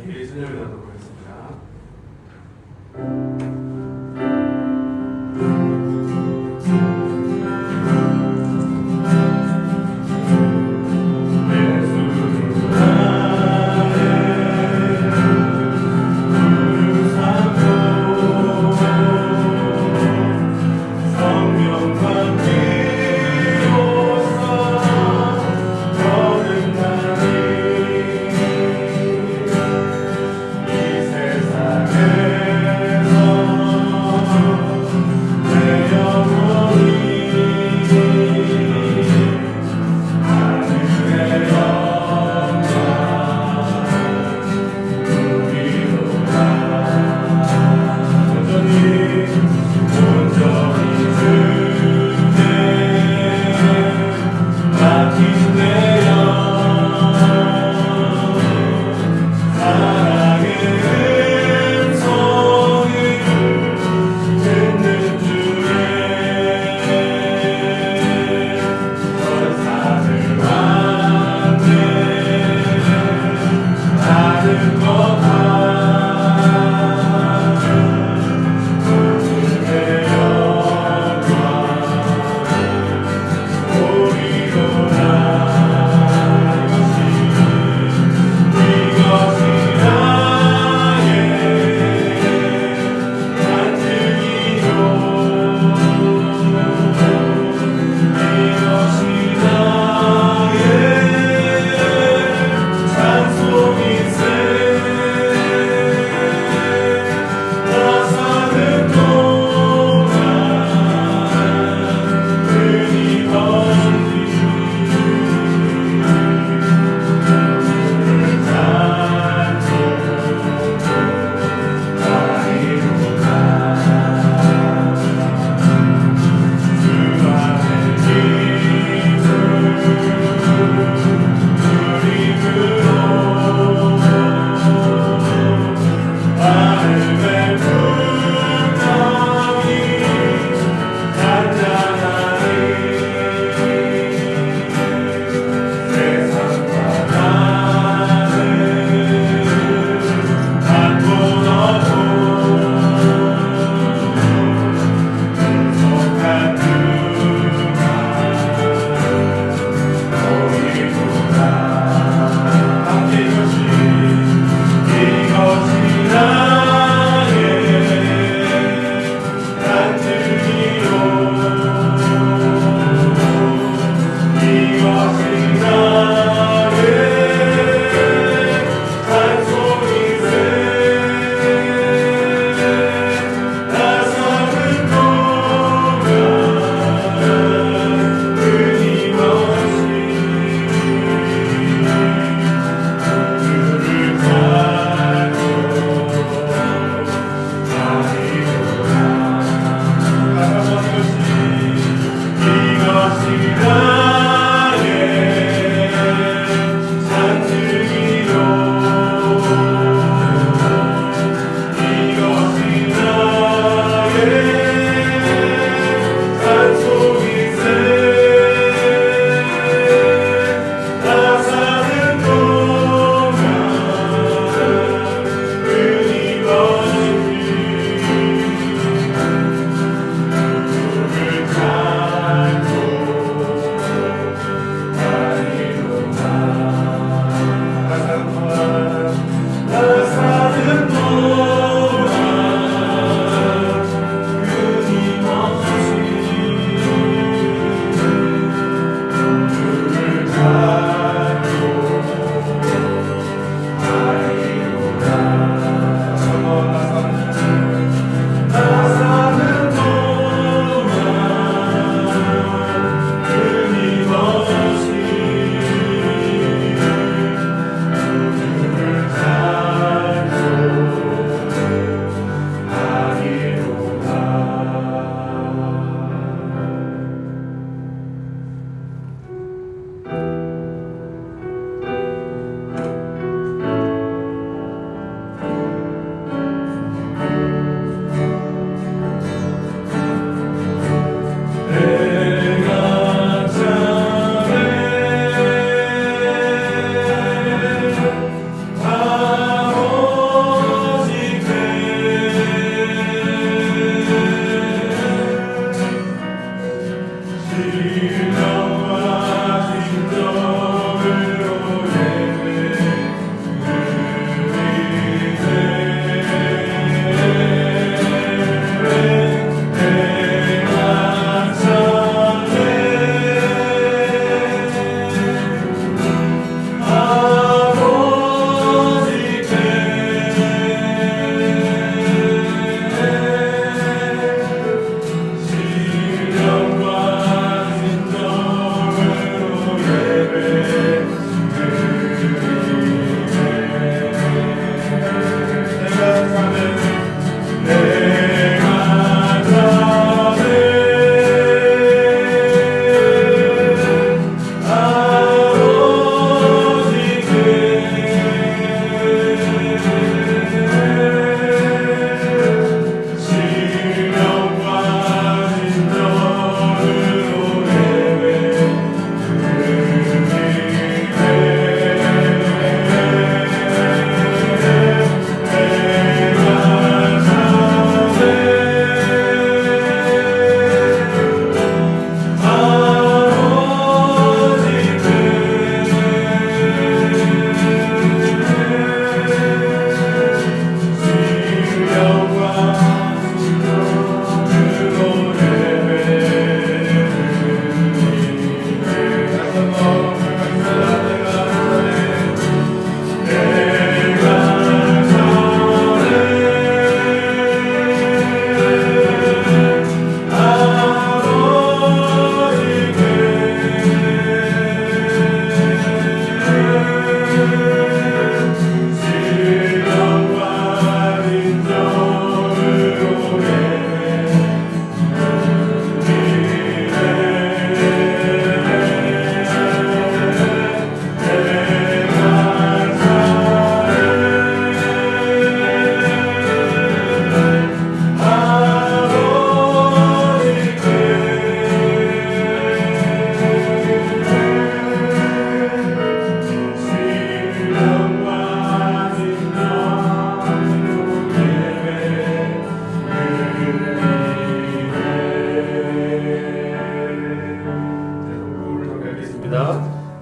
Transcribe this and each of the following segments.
뒤에 순혈을 하도록 하겠습니다. 이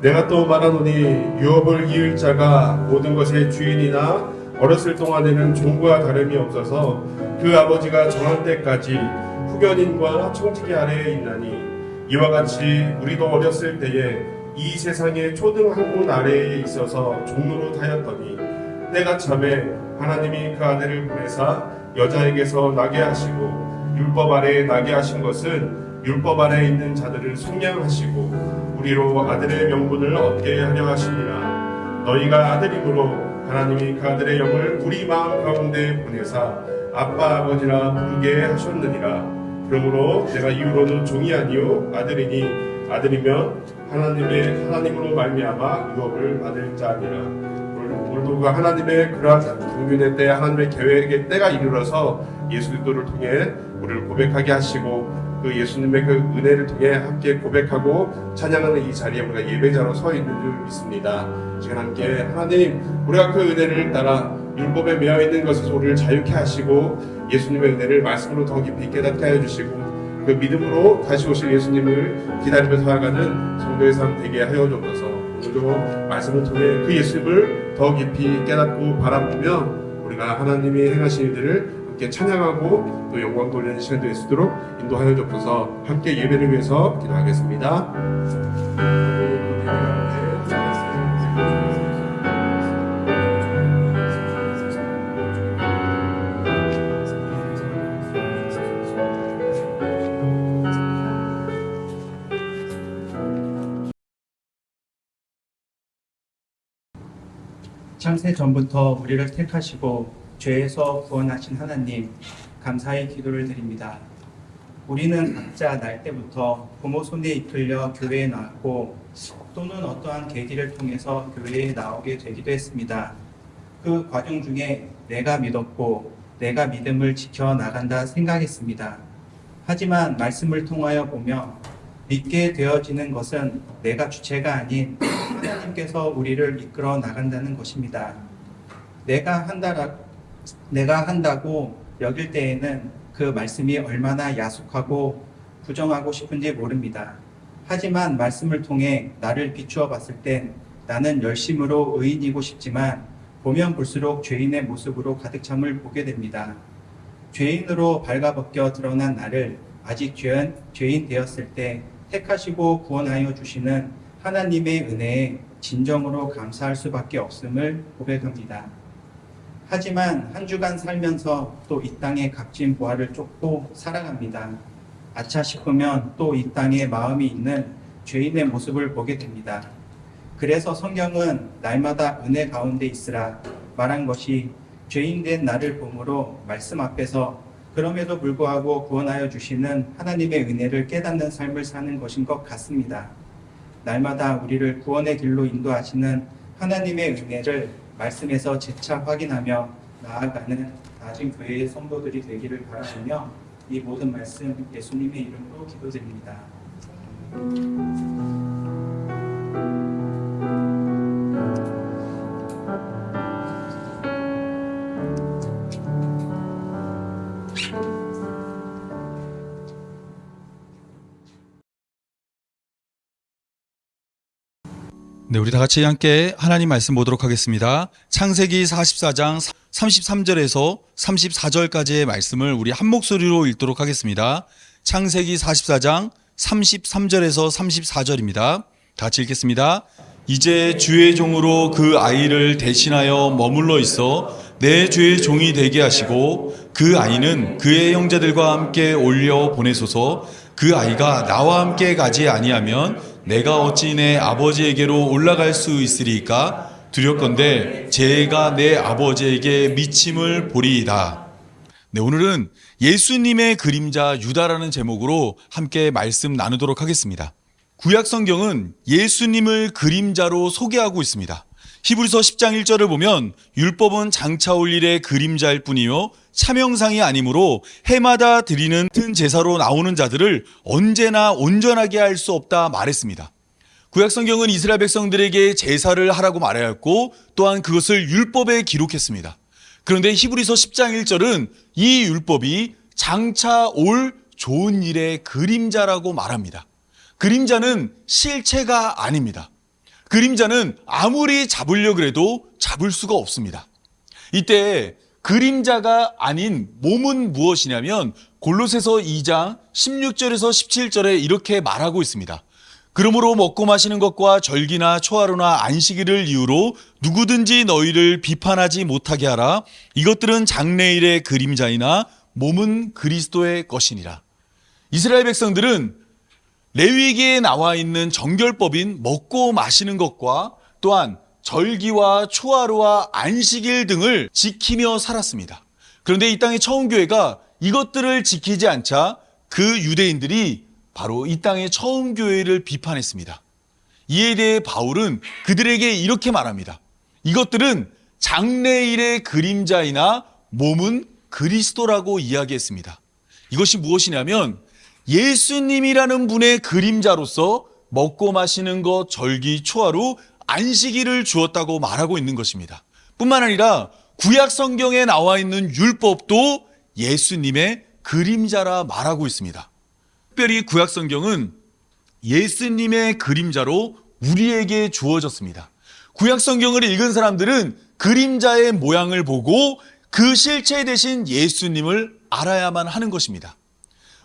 내가 또 말하노니 유업을 이을 자가 모든 것의 주인이나 어렸을 동안에는 종과 다름이 없어서 그 아버지가 정한 때까지 후견인과 청지기 아래에 있나니 이와 같이 우리도 어렸을 때에 이 세상의 초등 학문 아래에 있어서 종로로 타였더니 때가 참에 하나님이 그 아들을 보내사 여자에게서 나게 하시고 율법 아래에 나게 하신 것은 율법 아래에 있는 자들을 속량하시고 우리로 아들의 명분을 얻게 하려 하시니라. 너희가 아들이므로 하나님이 그 아들의 영을 우리 마음 가운데 보내사 아빠 아버지라 부르게 하셨느니라. 그러므로 내가 이후로는 종이 아니요 아들이니 아들이면 하나님으로 말미암아 유업을 받을 자니라. 오늘도 그 하나님의 그러한 국민의 때 하나님의 계획의 때가 이르러서 예수 그리스도를 통해 우리를 고백하게 하시고 그 예수님의 그 은혜를 통해 함께 고백하고 찬양하는 이 자리에 우리가 예배자로 서 있는 줄 믿습니다. 지금 함께 하나님 우리가 그 은혜를 따라 율법에 매여 있는 것에서 우리를 자유케 하시고 예수님의 은혜를 말씀으로 더 깊이 깨닫게 하여 주시고 그 믿음으로 다시 오실 예수님을 기다리며 살아가는 성도의 삶 되게 하여 주옵소서. 오늘도 말씀을 통해 그 예수님을 더 깊이 깨닫고 바라보며 우리가 하나님이 행하신 일들을 함께 찬양하고 또 영광 돌리는 시간 될 수 있도록 인도하여 주옵소서. 함께 예배를 위해서 기도하겠습니다. 창세 전부터 우리를 택하시고 죄에서 구원하신 하나님, 감사의 기도를 드립니다. 우리는 각자 날 때부터 부모 손에 이끌려 교회에 나왔고 또는 어떠한 계기를 통해서 교회에 나오게 되기도 했습니다. 그 과정 중에 내가 믿었고 내가 믿음을 지켜나간다 생각했습니다. 하지만 말씀을 통하여 보며 믿게 되어지는 것은 내가 주체가 아닌 하나님께서 우리를 이끌어 나간다는 것입니다. 내가 한다고 여길 때에는 그 말씀이 얼마나 야속하고 부정하고 싶은지 모릅니다. 하지만 말씀을 통해 나를 비추어 봤을 땐 나는 열심으로 의인이고 싶지만 보면 볼수록 죄인의 모습으로 가득 참을 보게 됩니다. 죄인으로 발가벗겨 드러난 나를 아직 죄인 되었을 때 택하시고 구원하여 주시는 하나님의 은혜에 진정으로 감사할 수밖에 없음을 고백합니다. 하지만 한 주간 살면서 또 이 땅의 값진 보화를 쫓고 살아갑니다. 아차 싶으면 또 이 땅에 마음이 있는 죄인의 모습을 보게 됩니다. 그래서 성경은 날마다 은혜 가운데 있으라 말한 것이 죄인 된 나를 보므로 말씀 앞에서 그럼에도 불구하고 구원하여 주시는 하나님의 은혜를 깨닫는 삶을 사는 것인 것 같습니다. 날마다 우리를 구원의 길로 인도하시는 하나님의 은혜를 말씀에서 재차 확인하며 나아가는 나중 교회의 성도들이 되기를 바라며 이 모든 말씀 예수님의 이름으로 기도드립니다. 네, 우리 다 같이 함께 하나님 말씀 보도록 하겠습니다. 창세기 44장 33절에서 34절까지의 말씀을 우리 한 목소리로 읽도록 하겠습니다. 창세기 44장 33절에서 34절입니다. 다 같이 읽겠습니다. 이제 주의 종으로 그 아이를 대신하여 머물러 있어 내 주의 종이 되게 하시고 그 아이는 그의 형제들과 함께 올려 보내소서. 그 아이가 나와 함께 가지 아니하면 내가 어찌 내 아버지에게로 올라갈 수 있으리까? 두렵건대 제가 내 아버지에게 미침을 보리이다. 네, 오늘은 예수님의 그림자 유다라는 제목으로 함께 말씀 나누도록 하겠습니다. 구약 성경은 예수님을 그림자로 소개하고 있습니다. 히브리서 10장 1절을 보면 율법은 장차 올 일의 그림자일 뿐이요 차명상이 아니므로 해마다 드리는 같은 제사로 나오는 자들을 언제나 온전하게 할 수 없다 말했습니다. 구약 성경은 이스라엘 백성들에게 제사를 하라고 말하였고 또한 그것을 율법에 기록했습니다. 그런데 히브리서 10장 1절은 이 율법이 장차 올 좋은 일의 그림자라고 말합니다. 그림자는 실체가 아닙니다. 그림자는 아무리 잡으려고 해도 잡을 수가 없습니다. 이때 그림자가 아닌 몸은 무엇이냐면 골로새서 2장 16절에서 17절에 이렇게 말하고 있습니다. 그러므로 먹고 마시는 것과 절기나 초하루나 안식일을 이유로 누구든지 너희를 비판하지 못하게 하라. 이것들은 장래일의 그림자이나 몸은 그리스도의 것이니라. 이스라엘 백성들은 레위기에 나와 있는 정결법인 먹고 마시는 것과 또한 절기와 초하루와 안식일 등을 지키며 살았습니다. 그런데 이 땅의 처음 교회가 이것들을 지키지 않자 그 유대인들이 바로 이 땅의 처음 교회를 비판했습니다. 이에 대해 바울은 그들에게 이렇게 말합니다. 이것들은 장래일의 그림자이나 몸은 그리스도라고 이야기했습니다. 이것이 무엇이냐면 예수님이라는 분의 그림자로서 먹고 마시는 것, 절기, 초하루, 안식일을 주었다고 말하고 있는 것입니다. 뿐만 아니라 구약 성경에 나와 있는 율법도 예수님의 그림자라 말하고 있습니다. 특별히 구약 성경은 예수님의 그림자로 우리에게 주어졌습니다. 구약 성경을 읽은 사람들은 그림자의 모양을 보고 그 실체 대신 예수님을 알아야만 하는 것입니다.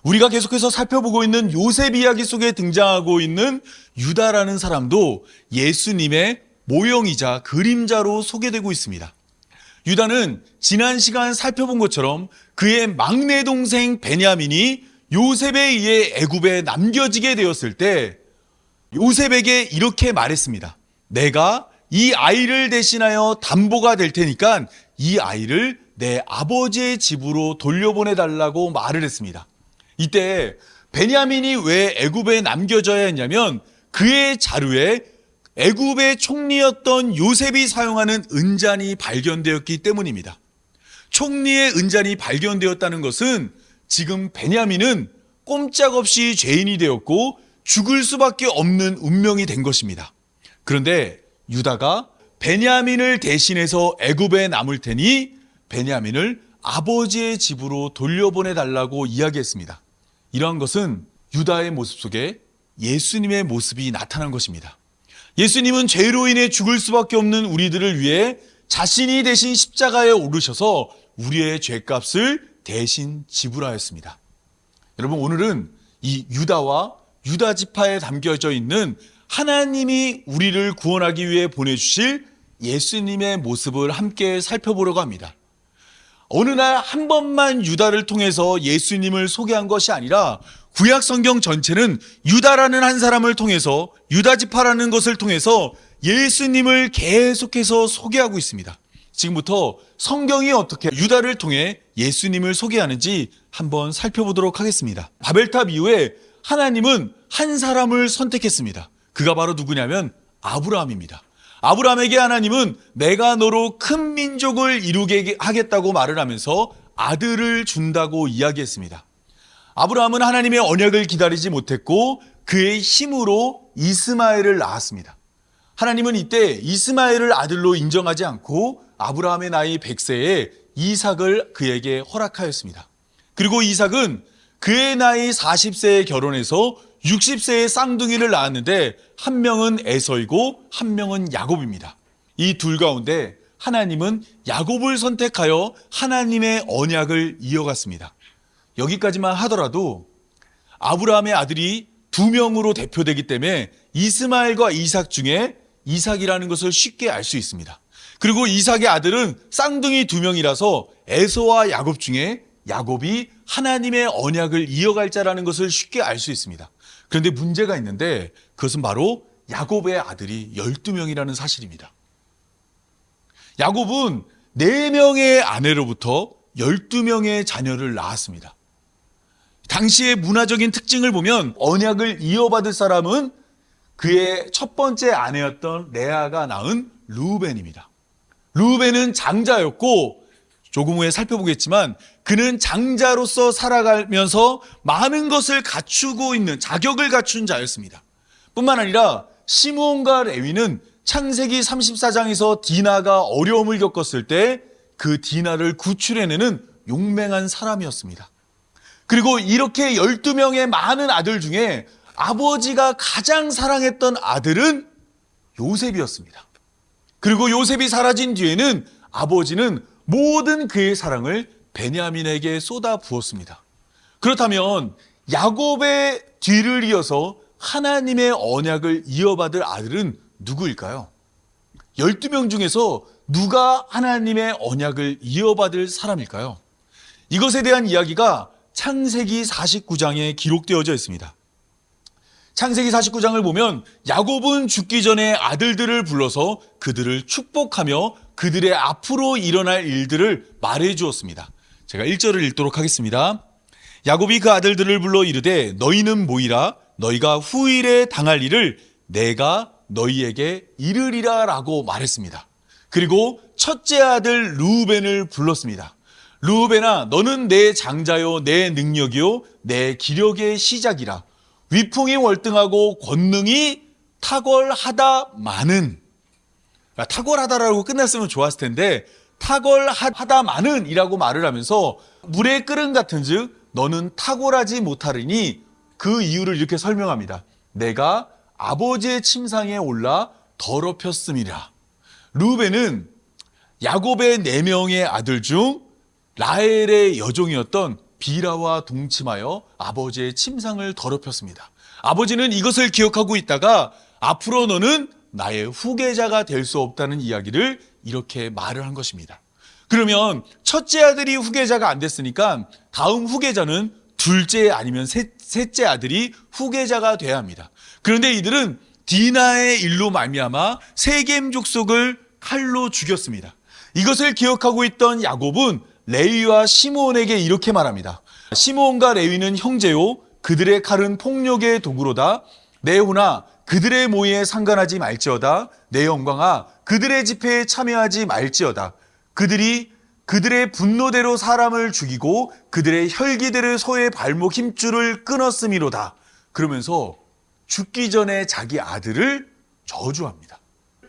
우리가 계속해서 살펴보고 있는 요셉 이야기 속에 등장하고 있는 유다라는 사람도 예수님의 모형이자 그림자로 소개되고 있습니다. 유다는 지난 시간 살펴본 것처럼 그의 막내 동생 베냐민이 요셉에 의해 애굽에 남겨지게 되었을 때 요셉에게 이렇게 말했습니다. 내가 이 아이를 대신하여 담보가 될 테니까 이 아이를 내 아버지의 집으로 돌려보내달라고 말을 했습니다. 이때 베냐민이 왜 애굽에 남겨져야 했냐면 그의 자루에 애굽의 총리였던 요셉이 사용하는 은잔이 발견되었기 때문입니다. 총리의 은잔이 발견되었다는 것은 지금 베냐민은 꼼짝없이 죄인이 되었고 죽을 수밖에 없는 운명이 된 것입니다. 그런데 유다가 베냐민을 대신해서 애굽에 남을 테니 베냐민을 아버지의 집으로 돌려보내달라고 이야기했습니다. 이러한 것은 유다의 모습 속에 예수님의 모습이 나타난 것입니다. 예수님은 죄로 인해 죽을 수밖에 없는 우리들을 위해 자신이 대신 십자가에 오르셔서 우리의 죄값을 대신 지불하였습니다. 여러분, 오늘은 이 유다와 유다 지파에 담겨져 있는 하나님이 우리를 구원하기 위해 보내주실 예수님의 모습을 함께 살펴보려고 합니다. 어느 날 한 번만 유다를 통해서 예수님을 소개한 것이 아니라 구약 성경 전체는 유다라는 한 사람을 통해서 유다 지파라는 것을 통해서 예수님을 계속해서 소개하고 있습니다. 지금부터 성경이 어떻게 유다를 통해 예수님을 소개하는지 한번 살펴보도록 하겠습니다. 바벨탑 이후에 하나님은 한 사람을 선택했습니다. 그가 바로 누구냐면 아브라함입니다. 아브라함에게 하나님은 내가 너로 큰 민족을 이루게 하겠다고 말을 하면서 아들을 준다고 이야기했습니다. 아브라함은 하나님의 언약을 기다리지 못했고 그의 힘으로 이스마엘을 낳았습니다. 하나님은 이때 이스마엘을 아들로 인정하지 않고 아브라함의 나이 100세에 이삭을 그에게 허락하였습니다. 그리고 이삭은 그의 나이 40세에 결혼해서 60세에 쌍둥이를 낳았는데 한 명은 에서이고 한 명은 야곱입니다. 이 둘 가운데 하나님은 야곱을 선택하여 하나님의 언약을 이어갔습니다. 여기까지만 하더라도 아브라함의 아들이 2명으로 대표되기 때문에 이스마엘과 이삭 중에 이삭이라는 것을 쉽게 알 수 있습니다. 그리고 이삭의 아들은 쌍둥이 2명이라서 에서와 야곱 중에 야곱이 하나님의 언약을 이어갈 자라는 것을 쉽게 알 수 있습니다. 그런데 문제가 있는데 그것은 바로 야곱의 아들이 12명이라는 사실입니다. 야곱은 4명의 아내로부터 12명의 자녀를 낳았습니다. 당시의 문화적인 특징을 보면 언약을 이어받을 사람은 그의 첫 번째 아내였던 레아가 낳은 르우벤입니다. 르우벤은 장자였고 조금 후에 살펴보겠지만 그는 장자로서 살아가면서 많은 것을 갖추고 있는 자격을 갖춘 자였습니다. 뿐만 아니라 시므온과 레위는 창세기 34장에서 디나가 어려움을 겪었을 때 그 디나를 구출해내는 용맹한 사람이었습니다. 그리고 이렇게 12명의 많은 아들 중에 아버지가 가장 사랑했던 아들은 요셉이었습니다. 그리고 요셉이 사라진 뒤에는 아버지는 모든 그의 사랑을 베냐민에게 쏟아 부었습니다. 그렇다면 야곱의 뒤를 이어서 하나님의 언약을 이어받을 아들은 누구일까요? 12명 중에서 누가 하나님의 언약을 이어받을 사람일까요? 이것에 대한 이야기가 창세기 49장에 기록되어져 있습니다. 창세기 49장을 보면 야곱은 죽기 전에 아들들을 불러서 그들을 축복하며 그들의 앞으로 일어날 일들을 말해 주었습니다. 제가 1절을 읽도록 하겠습니다. 야곱이 그 아들들을 불러 이르되 너희는 모이라 너희가 후일에 당할 일을 내가 너희에게 이르리라 라고 말했습니다. 그리고 첫째 아들 르우벤을 불렀습니다. 르우벤아 너는 내 장자요 내 능력이요 내 기력의 시작이라. 위풍이 월등하고 권능이 탁월하다마는, 탁월하다라고 끝났으면 좋았을 텐데 탁월하다마는 이라고 말을 하면서 물의 끓음 같은즉 너는 탁월하지 못하리니 그 이유를 이렇게 설명합니다. 내가 아버지의 침상에 올라 더럽혔음이라. 르우벤은 야곱의 4명의 아들 중 라헬의 여종이었던 비라와 동침하여 아버지의 침상을 더럽혔습니다. 아버지는 이것을 기억하고 있다가 앞으로 너는 나의 후계자가 될 수 없다는 이야기를 이렇게 말을 한 것입니다. 그러면 첫째 아들이 후계자가 안 됐으니까 다음 후계자는 둘째 아니면 셋째 아들이 후계자가 돼야 합니다. 그런데 이들은 디나의 일로 말미암아 세겜 족속을 칼로 죽였습니다. 이것을 기억하고 있던 야곱은 레위와 시므온에게 이렇게 말합니다. 시므온과 레위는 형제요 그들의 칼은 폭력의 도구로다. 내 후나 그들의 모의에 상관하지 말지어다. 내 영광아 그들의 집회에 참여하지 말지어다. 그들이 그들의 분노대로 사람을 죽이고 그들의 혈기대로 소의 발목 힘줄을 끊었음이로다. 그러면서 죽기 전에 자기 아들을 저주합니다.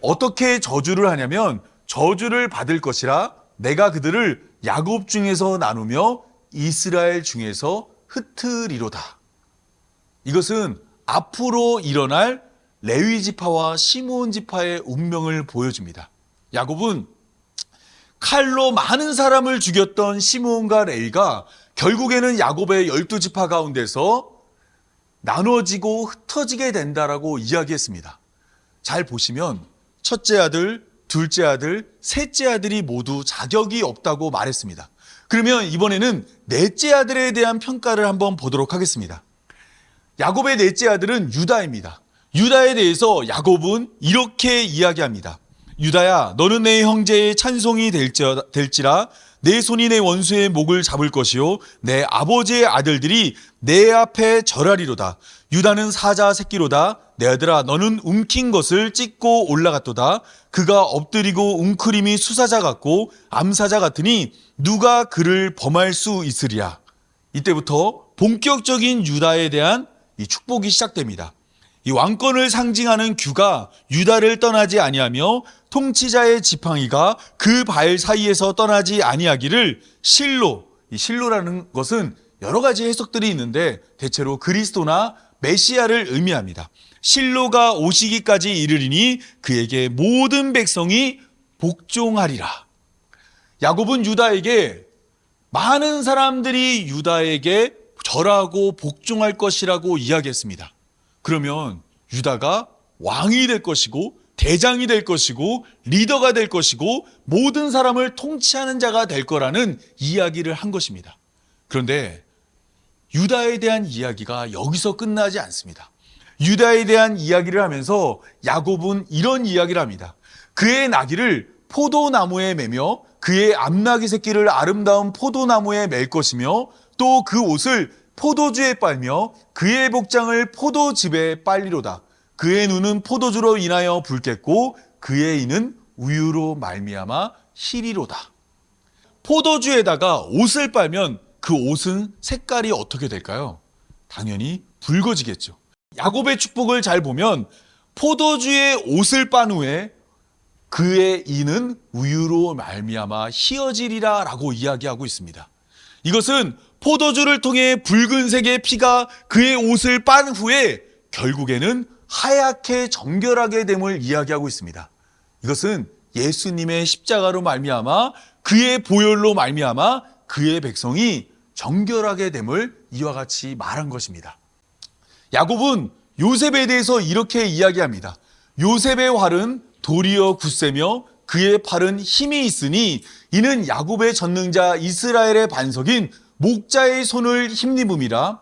어떻게 저주를 하냐면 저주를 받을 것이라 내가 그들을 야곱 중에서 나누며 이스라엘 중에서 흩으리로다. 이것은 앞으로 일어날 레위 지파와 시므온 지파의 운명을 보여줍니다. 야곱은 칼로 많은 사람을 죽였던 시므온과 레위가 결국에는 야곱의 12지파 가운데서 나눠지고 흩어지게 된다라고 이야기했습니다. 잘 보시면 첫째 아들, 둘째 아들, 셋째 아들이 모두 자격이 없다고 말했습니다. 그러면 이번에는 넷째 아들에 대한 평가를 한번 보도록 하겠습니다. 야곱의 넷째 아들은 유다입니다. 유다에 대해서 야곱은 이렇게 이야기합니다. 유다야, 너는 내 형제의 찬송이 될지라 내 손이 내 원수의 목을 잡을 것이요 내 아버지의 아들들이 내 앞에 절하리로다. 유다는 사자 새끼로다. 내 아들아 너는 움킨 것을 찢고 올라갔도다. 그가 엎드리고 웅크림이 수사자 같고 암사자 같으니 누가 그를 범할 수 있으리야. 이때부터 본격적인 유다에 대한 이 축복이 시작됩니다. 이 왕권을 상징하는 규가 유다를 떠나지 아니하며 통치자의 지팡이가 그 발 사이에서 떠나지 아니하기를 실로, 이 실로라는 것은 여러 가지 해석들이 있는데 대체로 그리스도나 메시아를 의미합니다. 실로가 오시기까지 이르리니 그에게 모든 백성이 복종하리라. 야곱은 유다에게 많은 사람들이 유다에게 절하고 복종할 것이라고 이야기했습니다. 그러면 유다가 왕이 될 것이고 대장이 될 것이고 리더가 될 것이고 모든 사람을 통치하는 자가 될 거라는 이야기를 한 것입니다. 그런데 유다에 대한 이야기가 여기서 끝나지 않습니다. 유다에 대한 이야기를 하면서 야곱은 이런 이야기를 합니다. 그의 나귀를 포도나무에 매며 그의 암나귀 새끼를 아름다운 포도나무에 맬 것이며 또 그 옷을 포도주에 빨며 그의 복장을 포도즙에 빨리로다. 그의 눈은 포도주로 인하여 붉겠고 그의 이는 우유로 말미암아 희리로다. 포도주에다가 옷을 빨면 그 옷은 색깔이 어떻게 될까요? 당연히 붉어지겠죠. 야곱의 축복을 잘 보면 포도주에 옷을 빤 후에 그의 이는 우유로 말미암아 희어지리라 라고 이야기하고 있습니다. 이것은 포도주를 통해 붉은색의 피가 그의 옷을 빤 후에 결국에는 하얗게 정결하게 됨을 이야기하고 있습니다. 이것은 예수님의 십자가로 말미암아 그의 보혈로 말미암아 그의 백성이 정결하게 됨을 이와 같이 말한 것입니다. 야곱은 요셉에 대해서 이렇게 이야기합니다. 요셉의 활은 도리어 굳세며 그의 팔은 힘이 있으니 이는 야곱의 전능자 이스라엘의 반석인 목자의 손을 힘입음이라.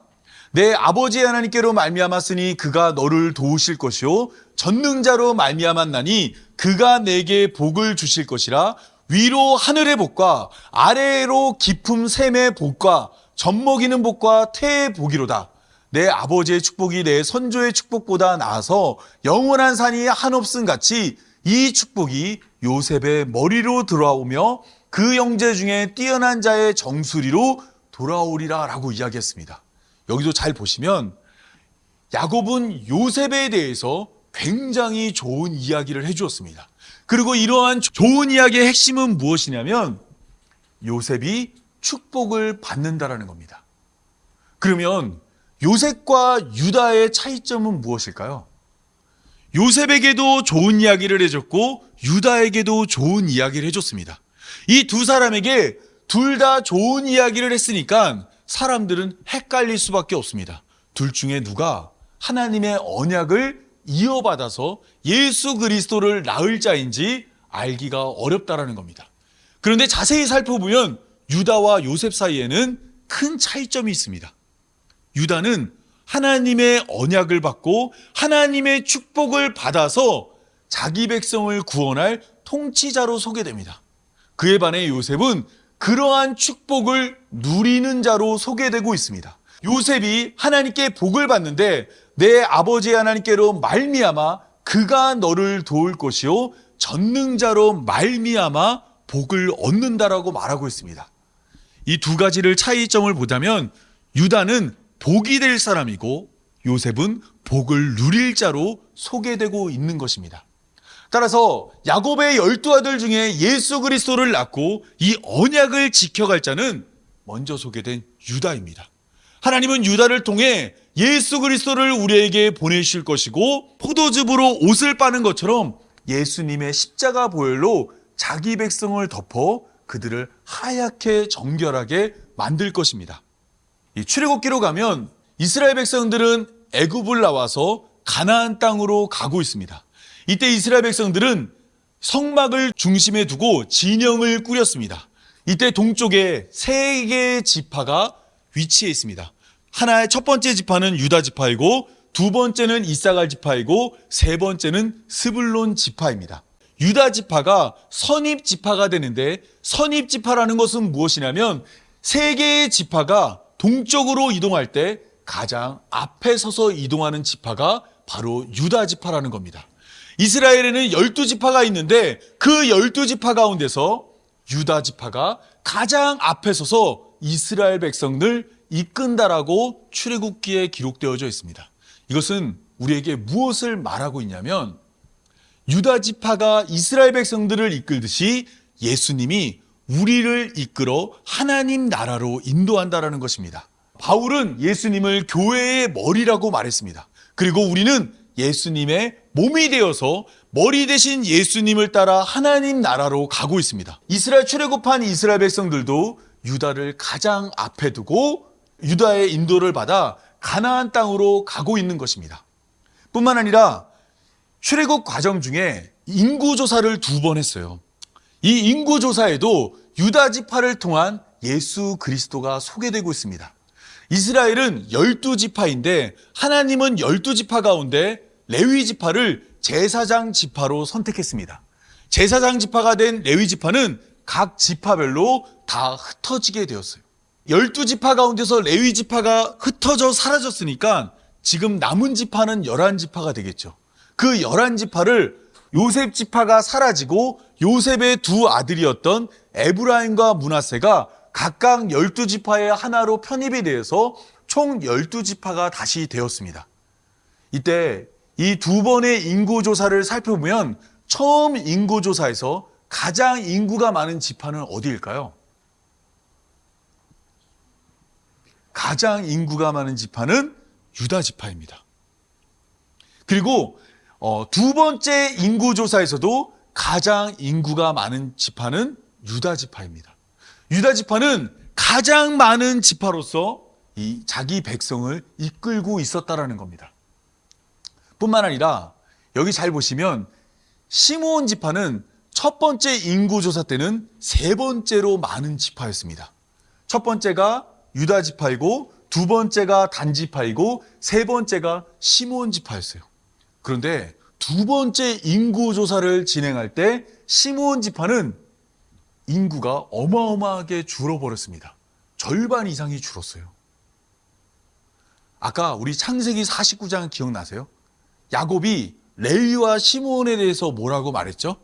내 아버지 하나님께로 말미암았으니 그가 너를 도우실 것이요 전능자로 말미암았나니 그가 내게 복을 주실 것이라. 위로 하늘의 복과 아래로 깊음 샘의 복과 젖먹이는 복과 태의 복이로다. 내 아버지의 축복이 내 선조의 축복보다 나아서 영원한 산이 한없음 같이 이 축복이 요셉의 머리로 돌아오며 그 형제 중에 뛰어난 자의 정수리로 돌아오리라 라고 이야기했습니다. 여기도 잘 보시면 야곱은 요셉에 대해서 굉장히 좋은 이야기를 해주었습니다. 그리고 이러한 좋은 이야기의 핵심은 무엇이냐면 요셉이 축복을 받는다라는 겁니다. 그러면 요셉과 유다의 차이점은 무엇일까요? 요셉에게도 좋은 이야기를 해줬고 유다에게도 좋은 이야기를 해줬습니다. 이 두 사람에게 둘 다 좋은 이야기를 했으니까 사람들은 헷갈릴 수밖에 없습니다. 둘 중에 누가 하나님의 언약을 이어받아서 예수 그리스도를 낳을 자인지 알기가 어렵다라는 겁니다. 그런데 자세히 살펴보면 유다와 요셉 사이에는 큰 차이점이 있습니다. 유다는 하나님의 언약을 받고 하나님의 축복을 받아서 자기 백성을 구원할 통치자로 소개됩니다. 그에 반해 요셉은 그러한 축복을 누리는 자로 소개되고 있습니다. 요셉이 하나님께 복을 받는데 내 아버지 하나님께로 말미암아 그가 너를 도울 것이요 전능자로 말미암아 복을 얻는다라고 말하고 있습니다. 이 두 가지를 차이점을 보자면 유다는 복이 될 사람이고 요셉은 복을 누릴 자로 소개되고 있는 것입니다. 따라서 야곱의 12아들 중에 예수 그리스도를 낳고 이 언약을 지켜갈 자는 먼저 소개된 유다입니다. 하나님은 유다를 통해 예수 그리스도를 우리에게 보내실 것이고 포도즙으로 옷을 빠는 것처럼 예수님의 십자가 보혈로 자기 백성을 덮어 그들을 하얗게 정결하게 만들 것입니다. 이 출애굽기로 가면 이스라엘 백성들은 애굽을 나와서 가나안 땅으로 가고 있습니다. 이때 이스라엘 백성들은 성막을 중심에 두고 진영을 꾸렸습니다. 이때 동쪽에 3개의 지파가 위치해 있습니다. 하나의 첫 번째 지파는 유다 지파이고 두 번째는 이사갈 지파이고 세 번째는 스불론 지파입니다. 유다 지파가 선입 지파가 되는데 선입 지파라는 것은 무엇이냐면 3개의 지파가 동쪽으로 이동할 때 가장 앞에 서서 이동하는 지파가 바로 유다 지파라는 겁니다. 이스라엘에는 12지파가 있는데 그 12지파 가운데서 유다 지파가 가장 앞에 서서 이스라엘 백성들 이끈다라고 출애굽기에 기록되어져 있습니다. 이것은 우리에게 무엇을 말하고 있냐면 유다 지파가 이스라엘 백성들을 이끌듯이 예수님이 우리를 이끌어 하나님 나라로 인도한다라는 것입니다. 바울은 예수님을 교회의 머리라고 말했습니다. 그리고 우리는 예수님의 몸이 되어서 머리 대신 예수님을 따라 하나님 나라로 가고 있습니다. 이스라엘 출애굽한 이스라엘 백성들도 유다를 가장 앞에 두고 유다의 인도를 받아 가나안 땅으로 가고 있는 것입니다. 뿐만 아니라 출애굽 과정 중에 인구조사를 2번 했어요. 이 인구조사에도 유다 지파를 통한 예수 그리스도가 소개되고 있습니다. 이스라엘은 12지파인데 하나님은 12지파 가운데 레위 지파를 제사장 지파로 선택했습니다. 제사장 지파가 된 레위 지파는 각 지파별로 다 흩어지게 되었어요. 12지파 가운데서 레위 지파가 흩어져 사라졌으니까 지금 남은 지파는 11지파가 되겠죠. 그 11지파를 요셉 지파가 사라지고 요셉의 두 아들이었던 에브라임과 므낫세가 각각 12지파의 하나로 편입이 되어서 총 12지파가 다시 되었습니다. 이때 이 2번의 인구조사를 살펴보면 처음 인구조사에서 가장 인구가 많은 지파는 어디일까요? 가장 인구가 많은 지파는 유다 지파입니다. 그리고 두 번째 인구조사에서도 가장 인구가 많은 지파는 유다 지파입니다. 유다 지파는 가장 많은 지파로서 이 자기 백성을 이끌고 있었다라는 겁니다. 뿐만 아니라 여기 잘 보시면 시므온 지파는 첫 번째 인구조사 때는 세 번째로 많은 지파였습니다. 첫 번째가 유다 지파이고 두 번째가 단 지파이고 세 번째가 시므온 지파였어요. 그런데 두 번째 인구조사를 진행할 때 시므온 지파는 인구가 어마어마하게 줄어버렸습니다. 절반 이상이 줄었어요. 아까 우리 창세기 49장 기억나세요? 야곱이 레위와 시므온에 대해서 뭐라고 말했죠?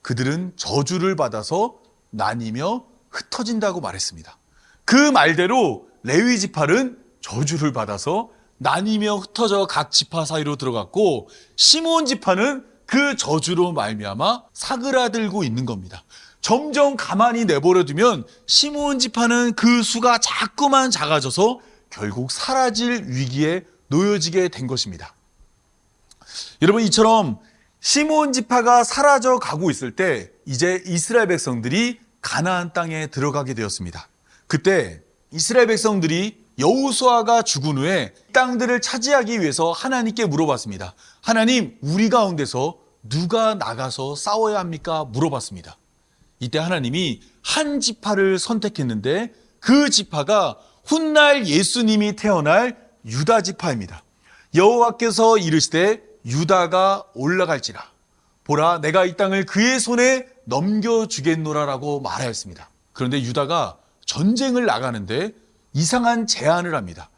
그들은 저주를 받아서 나뉘며 흩어진다고 말했습니다. 그 말대로 레위 지파는 저주를 받아서 나뉘며 흩어져 각 지파 사이로 들어갔고 시므온 지파는 그 저주로 말미암아 사그라들고 있는 겁니다. 점점 가만히 내버려두면 시므온 지파는 그 수가 자꾸만 작아져서 결국 사라질 위기에 놓여지게 된 것입니다. 여러분, 이처럼 시므온 지파가 사라져 가고 있을 때 이제 이스라엘 백성들이 가나안 땅에 들어가게 되었습니다. 그때 이스라엘 백성들이 여호수아가 죽은 후에 땅들을 차지하기 위해서 하나님께 물어봤습니다. 하나님, 우리 가운데서 누가 나가서 싸워야 합니까? 물어봤습니다. 이때 하나님이 한 지파를 선택했는데 그 지파가 훗날 예수님이 태어날 유다 지파입니다. 여호와께서 이르시되 유다가 올라갈지라 보라 내가 이 땅을 그의 손에 넘겨주겠노라라고 말하였습니다. 그런데 유다가 전쟁을 나가는데 이상한 제안을 합니다.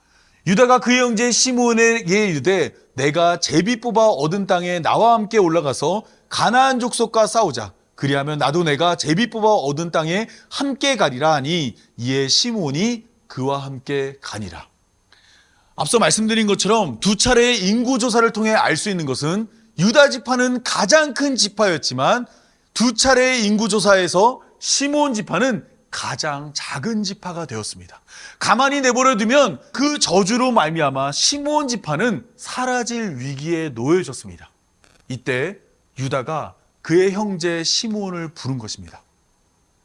유다가 그의 형제 시므온에게 이르되 내가 제비 뽑아 얻은 땅에 나와 함께 올라가서 가나안 족속과 싸우자. 그리하면 나도 내가 제비 뽑아 얻은 땅에 함께 가리라 하니 이에 시므온이 그와 함께 가니라. 앞서 말씀드린 것처럼 두 차례의 인구조사를 통해 알 수 있는 것은 유다 지파는 가장 큰 지파였지만 두 차례의 인구조사에서 시므온 지파는 가장 작은 지파가 되었습니다. 가만히 내버려두면 그 저주로 말미암아 시므온 지파는 사라질 위기에 놓여졌습니다. 이때 유다가 그의 형제 시므온을 부른 것입니다.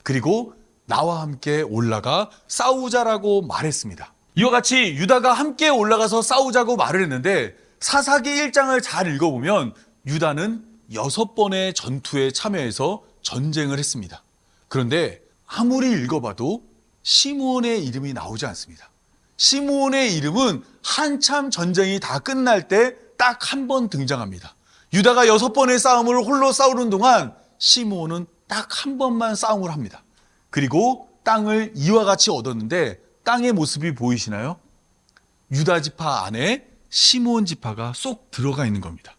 그리고 나와 함께 올라가 싸우자라고 말했습니다. 이와 같이 유다가 함께 올라가서 싸우자고 말을 했는데 사사기 1장을 잘 읽어보면 유다는 6번의 전투에 참여해서 전쟁을 했습니다. 그런데 아무리 읽어봐도 시므온의 이름이 나오지 않습니다. 시므온의 이름은 한참 전쟁이 다 끝날 때 딱 한 번 등장합니다. 유다가 6번의 싸움을 홀로 싸우는 동안 시므온은 딱 한 번만 싸움을 합니다. 그리고 땅을 이와 같이 얻었는데 땅의 모습이 보이시나요? 유다 지파 안에 시므온 지파가 쏙 들어가 있는 겁니다.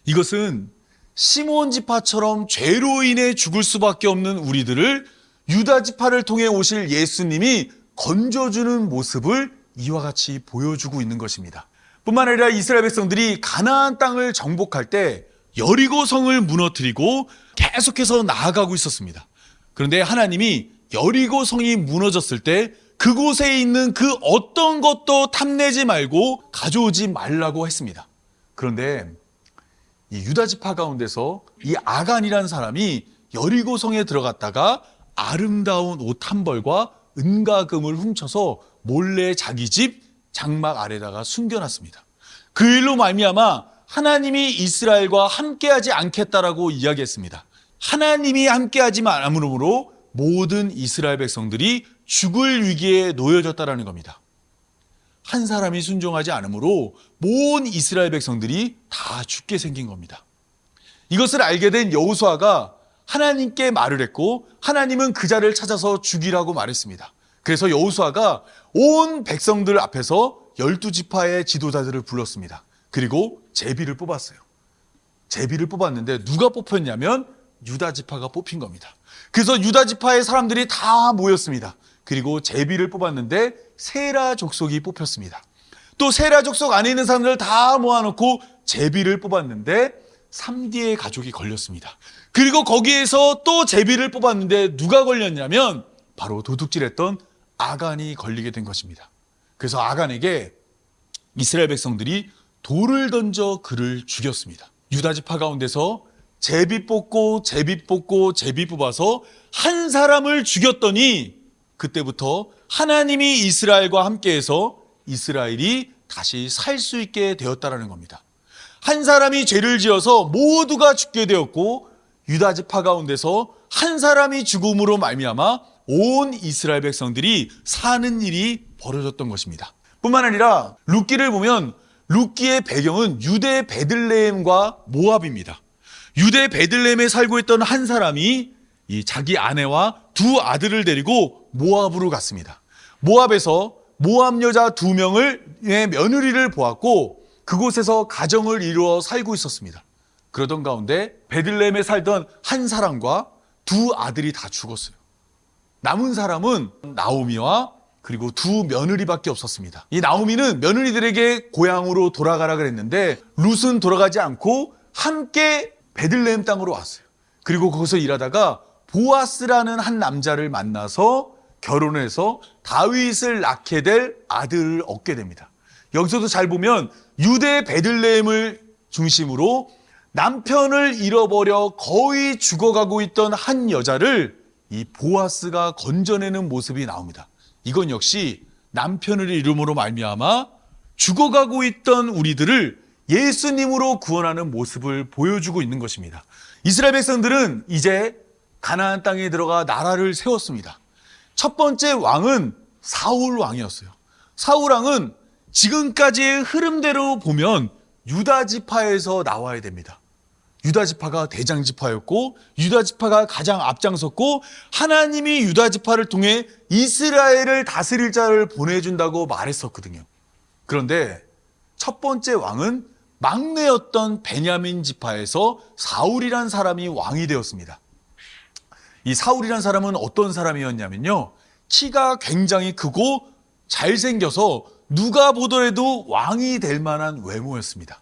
이것은 시므온 지파처럼 죄로 인해 죽을 수밖에 없는 우리들을 유다 지파를 통해 오실 예수님이 건져주는 모습을 이와 같이 보여주고 있는 것입니다. 뿐만 아니라 이스라엘 백성들이 가나안 땅을 정복할 때 여리고 성을 무너뜨리고 계속해서 나아가고 있었습니다. 그런데 하나님이 여리고 성이 무너졌을 때 그곳에 있는 그 어떤 것도 탐내지 말고 가져오지 말라고 했습니다. 그런데 이 유다 지파 가운데서 이 아간이라는 사람이 여리고 성에 들어갔다가 아름다운 옷 한 벌과 은과 금을 훔쳐서 몰래 자기 집 장막 아래다가 숨겨놨습니다. 그 일로 말미암아 하나님이 이스라엘과 함께하지 않겠다라고 이야기했습니다. 하나님이 함께하지 않으므로 모든 이스라엘 백성들이 죽을 위기에 놓여졌다라는 겁니다. 한 사람이 순종하지 않으므로 모든 이스라엘 백성들이 다 죽게 생긴 겁니다. 이것을 알게 된 여호수아가 하나님께 말을 했고 하나님은 그 자를 찾아서 죽이라고 말했습니다. 그래서 여호수아가 온 백성들 앞에서 12지파의 지도자들을 불렀습니다. 그리고 제비를 뽑았어요. 제비를 뽑았는데 누가 뽑혔냐면 유다 지파가 뽑힌 겁니다. 그래서 유다 지파의 사람들이 다 모였습니다. 그리고 제비를 뽑았는데 세라 족속이 뽑혔습니다. 또 세라 족속 안에 있는 사람들을 다 모아놓고 제비를 뽑았는데 3D의 가족이 걸렸습니다. 그리고 거기에서 또 제비를 뽑았는데 누가 걸렸냐면 바로 도둑질했던 아간이 걸리게 된 것입니다. 그래서 아간에게 이스라엘 백성들이 돌을 던져 그를 죽였습니다. 유다 지파 가운데서 제비 뽑고 제비 뽑아서 한 사람을 죽였더니 그때부터 하나님이 이스라엘과 함께해서 이스라엘이 다시 살 수 있게 되었다라는 겁니다. 한 사람이 죄를 지어서 모두가 죽게 되었고 유다 지파 가운데서 한 사람이 죽음으로 말미암아 온 이스라엘 백성들이 사는 일이 벌어졌던 것입니다. 뿐만 아니라 룻기를 보면 룻기의 배경은 유대 베들레헴과 모압입니다. 유대 베들레헴에 살고 있던 한 사람이 이 자기 아내와 두 아들을 데리고 모압으로 갔습니다. 모압에서 모압 여자 2명의 며느리를 보았고 그곳에서 가정을 이루어 살고 있었습니다. 그러던 가운데 베들레헴에 살던 한 사람과 두 아들이 다 죽었어요. 남은 사람은 나오미와 그리고 두 며느리밖에 없었습니다. 이 나오미는 며느리들에게 고향으로 돌아가라 그랬는데 룻은 돌아가지 않고 함께 베들레헴 땅으로 왔어요. 그리고 거기서 일하다가 보아스라는 한 남자를 만나서 결혼해서 다윗을 낳게 될 아들을 얻게 됩니다. 여기서도 잘 보면 유대 베들레헴을 중심으로 남편을 잃어버려 거의 죽어가고 있던 한 여자를 이 보아스가 건져내는 모습이 나옵니다. 이건 역시 남편을 잃음으로 말미암아 죽어가고 있던 우리들을 예수님으로 구원하는 모습을 보여주고 있는 것입니다. 이스라엘 백성들은 이제 가나안 땅에 들어가 나라를 세웠습니다. 첫 번째 왕은 사울 왕이었어요. 사울 왕은 지금까지의 흐름대로 보면 유다 지파에서 나와야 됩니다. 유다 지파가 대장 지파였고 유다 지파가 가장 앞장섰고 하나님이 유다 지파를 통해 이스라엘을 다스릴 자를 보내준다고 말했었거든요. 그런데 첫 번째 왕은 막내였던 베냐민 지파에서 사울이란 사람이 왕이 되었습니다. 이 사울이란 사람은 어떤 사람이었냐면요, 키가 굉장히 크고 잘생겨서 누가 보더라도 왕이 될 만한 외모였습니다.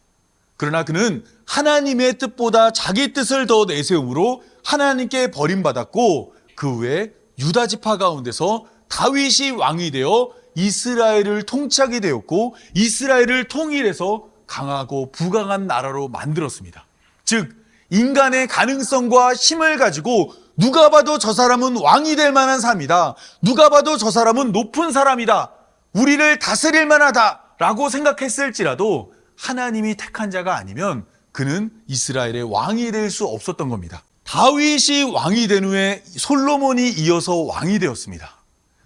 그러나 그는 하나님의 뜻보다 자기 뜻을 더 내세움으로 하나님께 버림받았고 그 후에 유다 지파 가운데서 다윗이 왕이 되어 이스라엘을 통치하게 되었고 이스라엘을 통일해서 강하고 부강한 나라로 만들었습니다. 즉 인간의 가능성과 힘을 가지고 누가 봐도 저 사람은 왕이 될 만한 사람이다, 누가 봐도 저 사람은 높은 사람이다, 우리를 다스릴 만하다라고 생각했을지라도 하나님이 택한 자가 아니면 그는 이스라엘의 왕이 될 수 없었던 겁니다. 다윗이 왕이 된 후에 솔로몬이 이어서 왕이 되었습니다.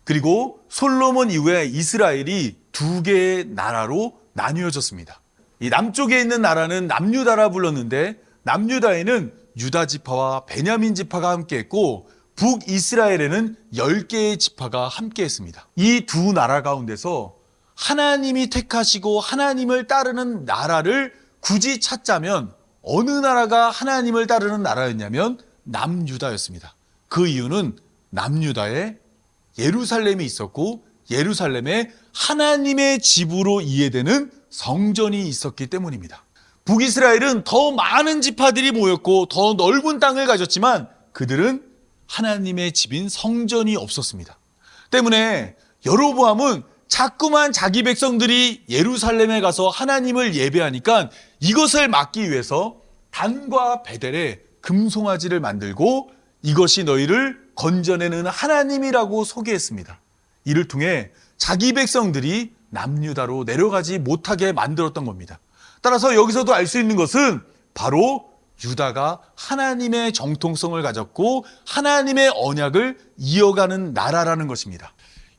그리고 솔로몬 이후에 이스라엘이 두 개의 나라로 나뉘어졌습니다. 이 남쪽에 있는 나라는 남유다라 불렀는데 남유다에는 유다 지파와 베냐민 지파가 함께했고 북이스라엘에는 10개의 지파가 함께했습니다. 이 두 나라 가운데서 하나님이 택하시고 하나님을 따르는 나라를 굳이 찾자면 어느 나라가 하나님을 따르는 나라였냐면 남유다였습니다. 그 이유는 남유다에 예루살렘이 있었고 예루살렘에 하나님의 집으로 이해되는 성전이 있었기 때문입니다. 북이스라엘은 더 많은 지파들이 모였고 더 넓은 땅을 가졌지만 그들은 하나님의 집인 성전이 없었습니다. 때문에 여로보암은 자꾸만 자기 백성들이 예루살렘에 가서 하나님을 예배하니까 이것을 막기 위해서 단과 베델에 금송아지를 만들고 이것이 너희를 건져내는 하나님이라고 소개했습니다. 이를 통해 자기 백성들이 남유다로 내려가지 못하게 만들었던 겁니다. 따라서 여기서도 알 수 있는 것은 바로 유다가 하나님의 정통성을 가졌고 하나님의 언약을 이어가는 나라라는 것입니다.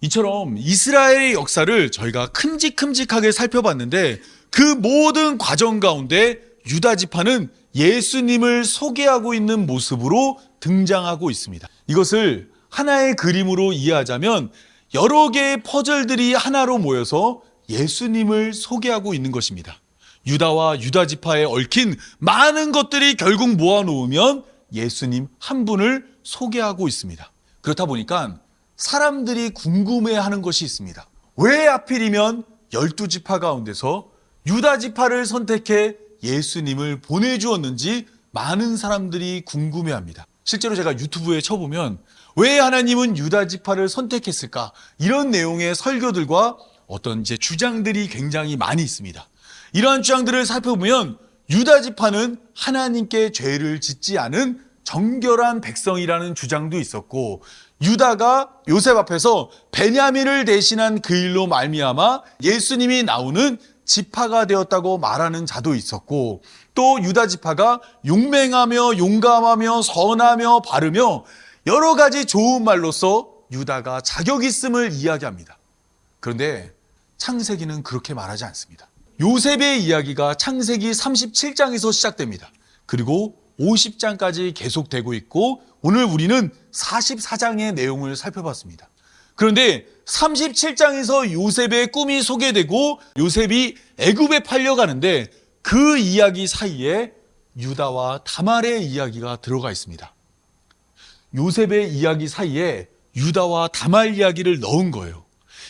이처럼 이스라엘의 역사를 저희가 큼직큼직하게 살펴봤는데 그 모든 과정 가운데 유다 지파는 예수님을 소개하고 있는 모습으로 등장하고 있습니다. 이것을 하나의 그림으로 이해하자면 여러 개의 퍼즐들이 하나로 모여서 예수님을 소개하고 있는 것입니다. 유다와 유다 지파에 얽힌 많은 것들이 결국 모아놓으면 예수님 한 분을 소개하고 있습니다. 그렇다 보니까 사람들이 궁금해하는 것이 있습니다. 왜 하필이면 12지파 가운데서 유다 지파를 선택해 예수님을 보내주었는지 많은 사람들이 궁금해합니다. 실제로 제가 유튜브에 쳐보면 왜 하나님은 유다 지파를 선택했을까? 이런 내용의 설교들과 어떤 이제 주장들이 굉장히 많이 있습니다. 이러한 주장들을 살펴보면 유다 지파는 하나님께 죄를 짓지 않은 정결한 백성이라는 주장도 있었고, 유다가 요셉 앞에서 베냐민을 대신한 그 일로 말미암아 예수님이 나오는 지파가 되었다고 말하는 자도 있었고, 또 유다 지파가 용맹하며 용감하며 선하며 바르며 여러 가지 좋은 말로써 유다가 자격 있음을 이야기합니다. 그런데 창세기는 그렇게 말하지 않습니다. 요셉의 이야기가 창세기 37장에서 시작됩니다. 그리고 50장까지 계속되고 있고, 오늘 우리는 44장의 내용을 살펴봤습니다. 그런데 37장에서 요셉의 꿈이 소개되고 요셉이 애굽에 팔려가는데 그 이야기 사이에 유다와 다말의 이야기가 들어가 있습니다. 요셉의 이야기 사이에 유다와 다말 이야기를 넣은 거예요.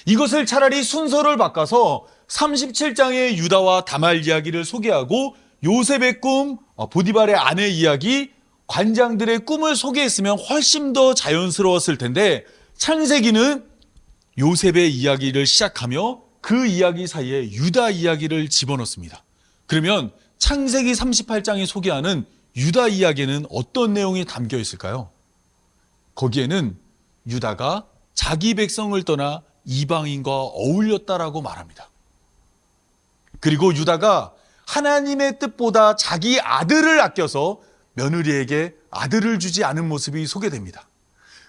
이것을 차라리 순서를 바꿔서 37장의 유다와 다말 이야기를 소개하고 요셉의 꿈, 보디발의 아내 이야기, 관장들의 꿈을 소개했으면 훨씬 더 자연스러웠을 텐데, 창세기는 요셉의 이야기를 시작하며 그 이야기 사이에 유다 이야기를 집어넣습니다. 그러면 창세기 38장이 소개하는 유다 이야기는 어떤 내용이 담겨 있을까요? 거기에는 유다가 자기 백성을 떠나 이방인과 어울렸다라고 말합니다. 그리고 유다가 하나님의 뜻보다 자기 아들을 아껴서 며느리에게 아들을 주지 않은 모습이 소개됩니다.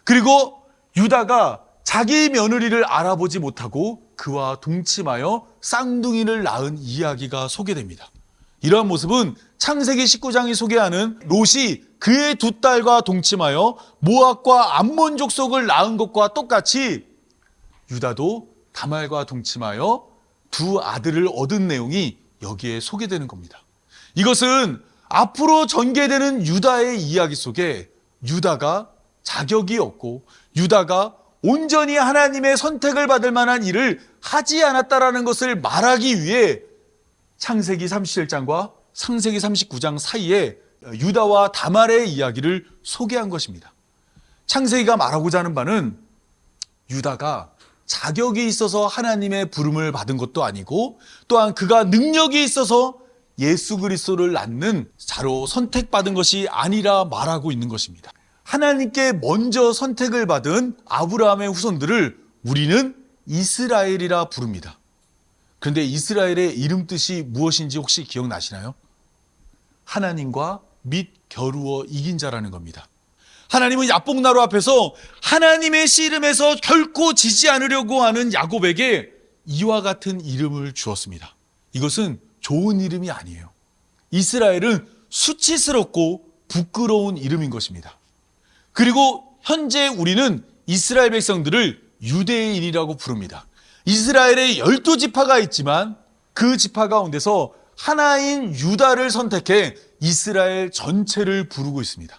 그리고 유다가 자기 며느리를 알아보지 못하고 그와 동침하여 쌍둥이를 낳은 이야기가 소개됩니다. 이러한 모습은 창세기 19장이 소개하는 롯이 그의 두 딸과 동침하여 모압과 암몬 족속을 낳은 것과 똑같이 유다도 다말과 동침하여 두 아들을 얻은 내용이 여기에 소개되는 겁니다. 이것은 앞으로 전개되는 유다의 이야기 속에 유다가 자격이 없고 유다가 온전히 하나님의 선택을 받을 만한 일을 하지 않았다라는 것을 말하기 위해 창세기 37장과 창세기 39장 사이에 유다와 다말의 이야기를 소개한 것입니다. 창세기가 말하고자 하는 바는 유다가 자격이 있어서 하나님의 부름을 받은 것도 아니고, 또한 그가 능력이 있어서 예수 그리스도를 낳는 자로 선택받은 것이 아니라 말하고 있는 것입니다. 하나님께 먼저 선택을 받은 아브라함의 후손들을 우리는 이스라엘이라 부릅니다. 그런데 이스라엘의 이름 뜻이 무엇인지 혹시 기억나시나요? 하나님과 및 겨루어 이긴 자라는 겁니다. 하나님은 야복나루 앞에서 하나님의 씨름에서 결코 지지 않으려고 하는 야곱에게 이와 같은 이름을 주었습니다. 이것은 좋은 이름이 아니에요. 이스라엘은 수치스럽고 부끄러운 이름인 것입니다. 그리고 현재 우리는 이스라엘 백성들을 유대인이라고 부릅니다. 이스라엘에 12지파가 있지만 그 지파 가운데서 하나인 유다를 선택해 이스라엘 전체를 부르고 있습니다.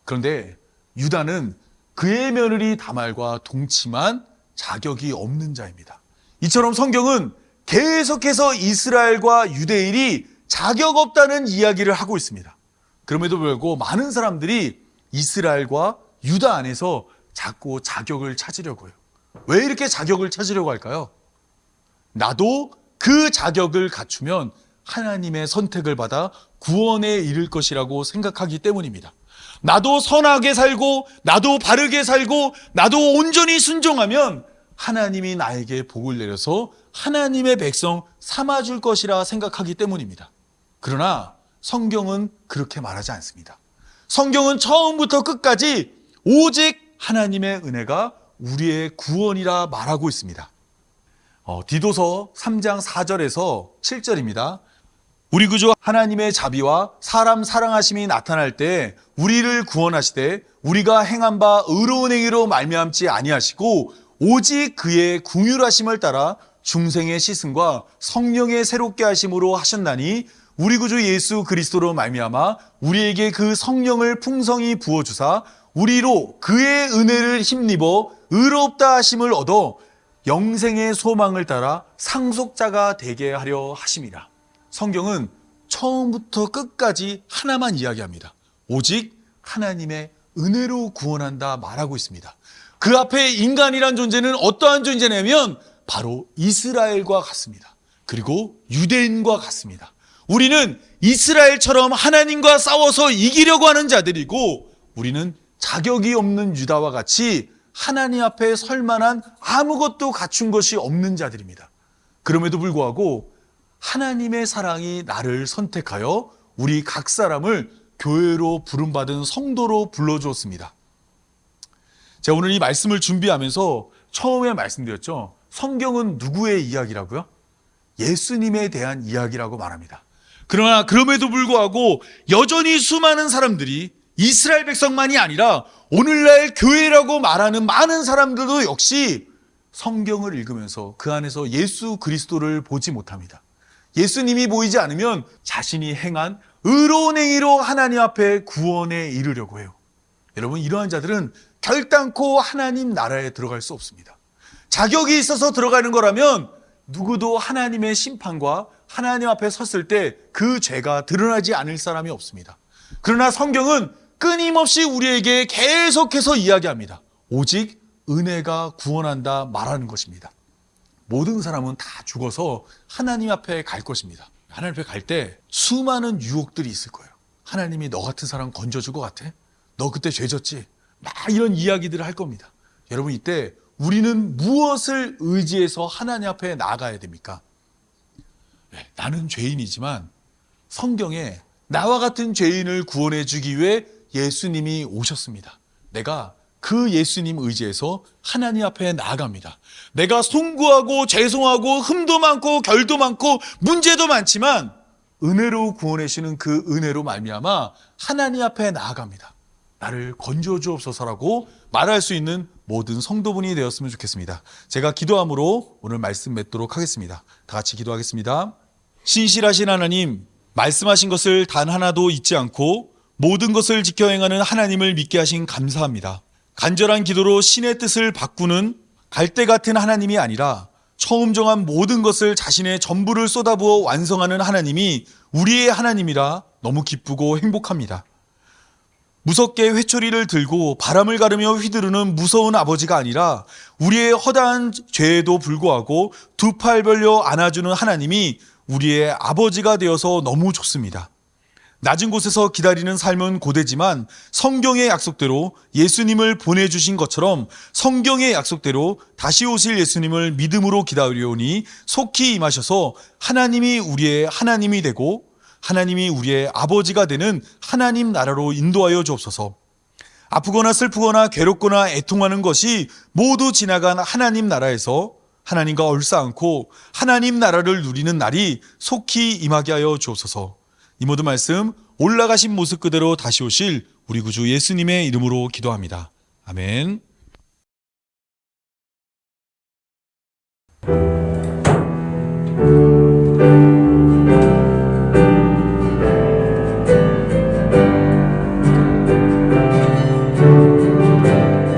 그런데 유다는 그의 며느리 다말과 동침한 자격이 없는 자입니다. 이처럼 성경은 계속해서 이스라엘과 유대인이 자격 없다는 이야기를 하고 있습니다. 그럼에도 불구하고 많은 사람들이 이스라엘과 유다 안에서 자꾸 자격을 찾으려고 해요. 왜 이렇게 자격을 찾으려고 할까요? 나도 그 자격을 갖추면 하나님의 선택을 받아 구원에 이를 것이라고 생각하기 때문입니다. 나도 선하게 살고 나도 바르게 살고 나도 온전히 순종하면 하나님이 나에게 복을 내려서 하나님의 백성 삼아줄 것이라 생각하기 때문입니다. 그러나 성경은 그렇게 말하지 않습니다. 성경은 처음부터 끝까지 오직 하나님의 은혜가 우리의 구원이라 말하고 있습니다. 디도서 3장 4절에서 7절입니다. 우리 구주 하나님의 자비와 사람 사랑하심이 나타날 때 우리를 구원하시되 우리가 행한 바 의로운 행위로 말미암지 아니하시고 오직 그의 궁휼하심을 따라 중생의 씻음과 성령의 새롭게 하심으로 하셨나니 우리 구주 예수 그리스도로 말미암아 우리에게 그 성령을 풍성히 부어주사 우리로 그의 은혜를 힘입어 의롭다 하심을 얻어 영생의 소망을 따라 상속자가 되게 하려 하심이라. 성경은 처음부터 끝까지 하나만 이야기합니다. 오직 하나님의 은혜로 구원한다 말하고 있습니다. 그 앞에 인간이란 존재는 어떠한 존재냐면 바로 이스라엘과 같습니다. 그리고 유대인과 같습니다. 우리는 이스라엘처럼 하나님과 싸워서 이기려고 하는 자들이고, 우리는 자격이 없는 유다와 같이 하나님 앞에 설 만한 아무것도 갖춘 것이 없는 자들입니다. 그럼에도 불구하고 하나님의 사랑이 나를 선택하여 우리 각 사람을 교회로 부름받은 성도로 불러주었습니다. 제가 오늘 이 말씀을 준비하면서 처음에 말씀드렸죠. 성경은 누구의 이야기라고요? 예수님에 대한 이야기라고 말합니다. 그러나 그럼에도 불구하고 여전히 수많은 사람들이 이스라엘 백성만이 아니라 오늘날 교회라고 말하는 많은 사람들도 역시 성경을 읽으면서 그 안에서 예수 그리스도를 보지 못합니다. 예수님이 보이지 않으면 자신이 행한 의로운 행위로 하나님 앞에 구원에 이르려고 해요. 여러분, 이러한 자들은 결단코 하나님 나라에 들어갈 수 없습니다. 자격이 있어서 들어가는 거라면 누구도 하나님의 심판과 하나님 앞에 섰을 때 그 죄가 드러나지 않을 사람이 없습니다. 그러나 성경은 끊임없이 우리에게 계속해서 이야기합니다. 오직 은혜가 구원한다 말하는 것입니다. 모든 사람은 다 죽어서 하나님 앞에 갈 것입니다. 하나님 앞에 갈 때 수많은 유혹들이 있을 거예요. 하나님이 너 같은 사람 건져줄 것 같아? 너 그때 죄 졌지? 막 이런 이야기들을 할 겁니다. 여러분, 이때 우리는 무엇을 의지해서 하나님 앞에 나아가야 됩니까? 나는 죄인이지만 성경에 나와 같은 죄인을 구원해 주기 위해 예수님이 오셨습니다. 내가 그 예수님 의지해서 하나님 앞에 나아갑니다. 내가 송구하고 죄송하고 흠도 많고 결도 많고 문제도 많지만 은혜로 구원해 주시는 그 은혜로 말미암아 하나님 앞에 나아갑니다. 나를 건져 주옵소서라고 말할 수 있는 모든 성도분이 되었으면 좋겠습니다. 제가 기도함으로 오늘 말씀 맺도록 하겠습니다. 다 같이 기도하겠습니다. 신실하신 하나님, 말씀하신 것을 단 하나도 잊지 않고 모든 것을 지켜 행하는 하나님을 믿게 하신 감사합니다. 간절한 기도로 신의 뜻을 바꾸는 갈대 같은 하나님이 아니라 처음 정한 모든 것을 자신의 전부를 쏟아부어 완성하는 하나님이 우리의 하나님이라 너무 기쁘고 행복합니다. 무섭게 회초리를 들고 바람을 가르며 휘두르는 무서운 아버지가 아니라 우리의 허다한 죄에도 불구하고 두 팔 벌려 안아주는 하나님이 우리의 아버지가 되어서 너무 좋습니다. 낮은 곳에서 기다리는 삶은 고되지만 성경의 약속대로 예수님을 보내주신 것처럼 성경의 약속대로 다시 오실 예수님을 믿음으로 기다리오니 속히 임하셔서 하나님이 우리의 하나님이 되고 하나님이 우리의 아버지가 되는 하나님 나라로 인도하여 주옵소서. 아프거나 슬프거나 괴롭거나 애통하는 것이 모두 지나간 하나님 나라에서 하나님과 얼싸안고 하나님 나라를 누리는 날이 속히 임하게 하여 주옵소서. 이 모든 말씀 올라가신 모습 그대로 다시 오실 우리 구주 예수님의 이름으로 기도합니다. 아멘.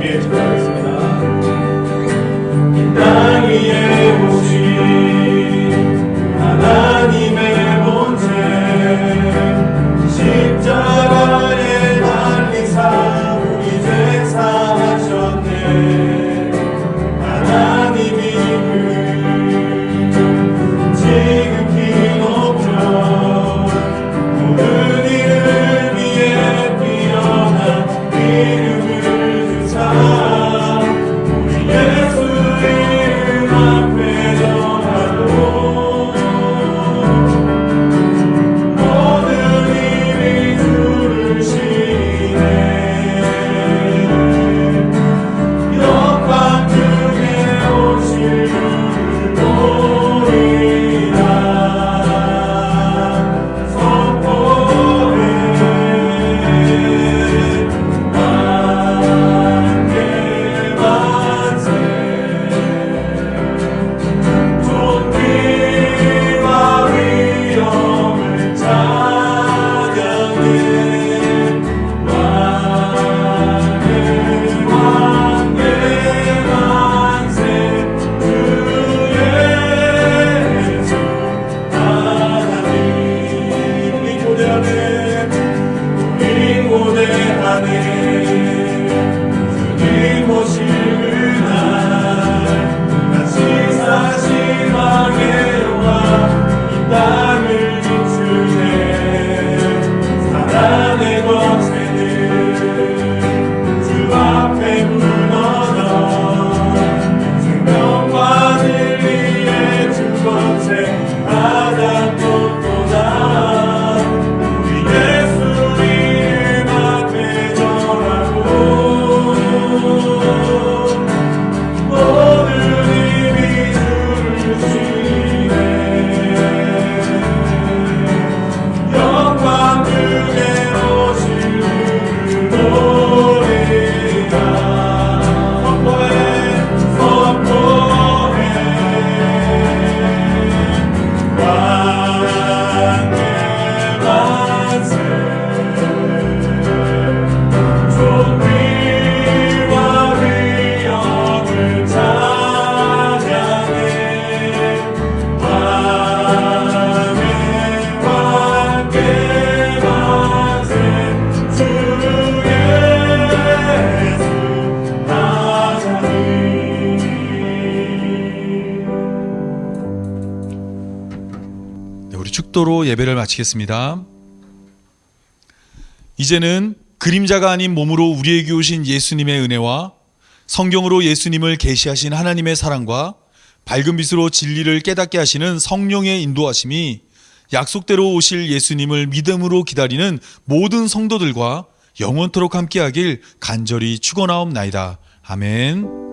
예, 축하하겠습니다. 이 땅 위에 오신 하나님의 본체 십자가에 달리사 우리 죄 사하셨네. 하나님이 지극히 높여 모든 이를 위해 뛰어난 이름을 주사 우리 예수 이름 앞에 전하고 모든 입이 주를 시네. 역방 중에 오실 주를 보리라 선포해. 만개 만세. 존귀와 위엄을 찬양해. 만개 만세. 주 예수 하나님. 우리 고대하네. 주님 오실 그날 같이 사신 왕의 영광 네, 우리 축도로 예배를 마치겠습니다. 이제는 그림자가 아닌 몸으로 우리에게 오신 예수님의 은혜와 성경으로 예수님을 계시하신 하나님의 사랑과 밝은 빛으로 진리를 깨닫게 하시는 성령의 인도하심이 약속대로 오실 예수님을 믿음으로 기다리는 모든 성도들과 영원토록 함께하길 간절히 축원하옵나이다. 아멘.